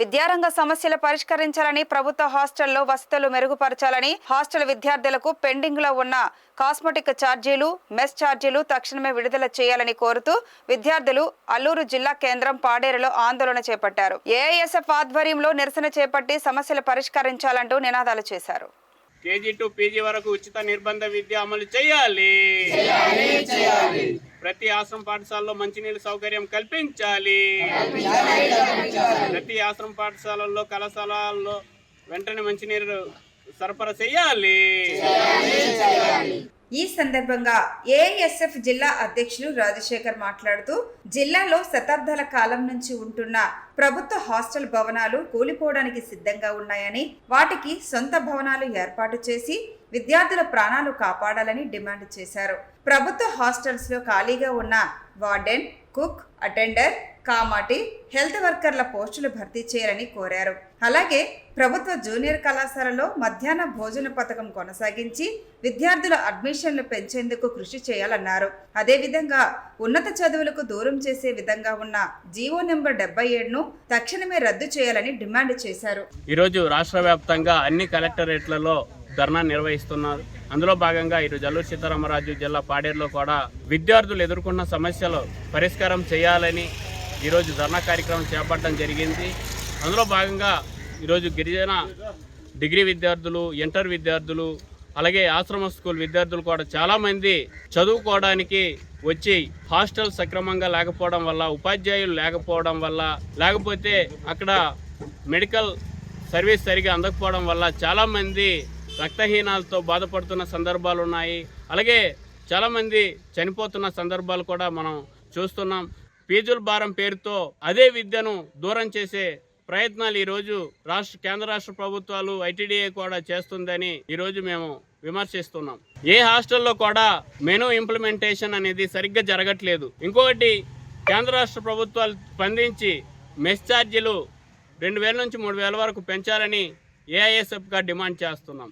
విద్యారంగ సమస్యలు పరిష్కరించాలని, ప్రభుత్వ హాస్టల్లో వసతులు మెరుగుపరచాలని, హాస్టల్ విద్యార్థులకు పెండింగ్ లో ఉన్న కాస్మెటిక్ ఛార్జీలు, మెస్ ఛార్జీలు తక్షణమే విడుదల చేయాలని కోరుతూ విద్యార్థులు అల్లూరు జిల్లా కేంద్రం పాడేరులో ఆందోళన చేపట్టారు. ఏఐఎస్ఎఫ్ ఆధ్వర్యంలో నిరసన చేపట్టి సమస్యలు పరిష్కరించాలంటూ నినాదాలు చేశారు. కేజీ టు పీజీ వరకు ఉచిత నిర్బంధ విద్య అమలు చేయాలి. ప్రతి ఆశ్రమ పాఠశాలలో మంచినీళ్ళ సౌకర్యం కల్పించాలి. ప్రతి ఆశ్రమ పాఠశాలల్లో, కళాశాలల్లో వెంటనే మంచినీరు సరఫరా చేయాలి. ఈ సందర్భంగా ఏఐఎస్ఎఫ్ జిల్లా అధ్యక్షులు రాజశేఖర్ మాట్లాడుతూ, జిల్లాలో శతాబ్దాల కాలం నుంచి ఉంటున్న ప్రభుత్వ హాస్టల్ భవనాలు కూలిపోవడానికి సిద్ధంగా ఉన్నాయని, వాటికి సొంత భవనాలు ఏర్పాటు చేసి విద్యార్థుల ప్రాణాలు కాపాడాలని డిమాండ్ చేశారు. ప్రభుత్వ హాస్టల్స్ లో ఖాళీగా ఉన్న వార్డెన్, కుక్, అటెండర్, కామాటి, హెల్త్ వర్కర్ల పోస్టులు భర్తీ చేయాలని కోరారు. అలాగే ప్రభుత్వ జూనియర్ కళాశాలలో మధ్యాహ్న భోజన పథకం కొనసాగించి విద్యార్థుల అడ్మిషన్లు పెంచేందుకు కృషి చేయాలన్నారు. అదేవిధంగా ఉన్నత చదువులకు దూరం చేసే విధంగా ఉన్న జీవో నెంబర్ 77ను తక్షణమే రద్దు చేయాలని డిమాండ్ చేశారు. ఈరోజు రాష్ట్ర వ్యాప్తంగా అన్ని కలెక్టరేట్లలో ధర్నా నిర్వహిస్తున్నారు. అందులో భాగంగా ఈరోజు అల్లూరు సీతారామరాజు జిల్లా పాడేరులో కూడా విద్యార్థులు ఎదుర్కొన్న సమస్యలు పరిష్కారం చేయాలని ఈరోజు ధర్నా కార్యక్రమం చేపట్టడం జరిగింది. అందులో భాగంగా ఈరోజు గిరిజన డిగ్రీ విద్యార్థులు, ఇంటర్ విద్యార్థులు, అలాగే ఆశ్రమ స్కూల్ విద్యార్థులు కూడా చాలామంది చదువుకోవడానికి వచ్చి హాస్టల్ సక్రమంగా లేకపోవడం వల్ల, ఉపాధ్యాయులు లేకపోవడం వల్ల, లేకపోతే అక్కడ మెడికల్ సర్వీస్ సరిగా అందకపోవడం వల్ల చాలామంది రక్తహీనాలతో బాధపడుతున్న సందర్భాలు ఉన్నాయి. అలాగే చాలామంది చనిపోతున్న సందర్భాలు కూడా మనం చూస్తున్నాం. ఫీజుల భారం పేరుతో అదే విద్యను దూరం చేసే ప్రయత్నాలు ఈరోజు కేంద్ర రాష్ట్ర ప్రభుత్వాలు, ఐటీడీఏ కూడా చేస్తుందని ఈరోజు మేము విమర్శిస్తున్నాం. ఏ హాస్టల్లో కూడా మెనూ ఇంప్లిమెంటేషన్ అనేది సరిగ్గా జరగట్లేదు. ఇంకొకటి, కేంద్ర రాష్ట్ర ప్రభుత్వాలు స్పందించి మెస్ ఛార్జీలు 2000 నుంచి 3000 వరకు పెంచాలని ఏఐఎస్ఎఫ్గా డిమాండ్ చేస్తున్నాం.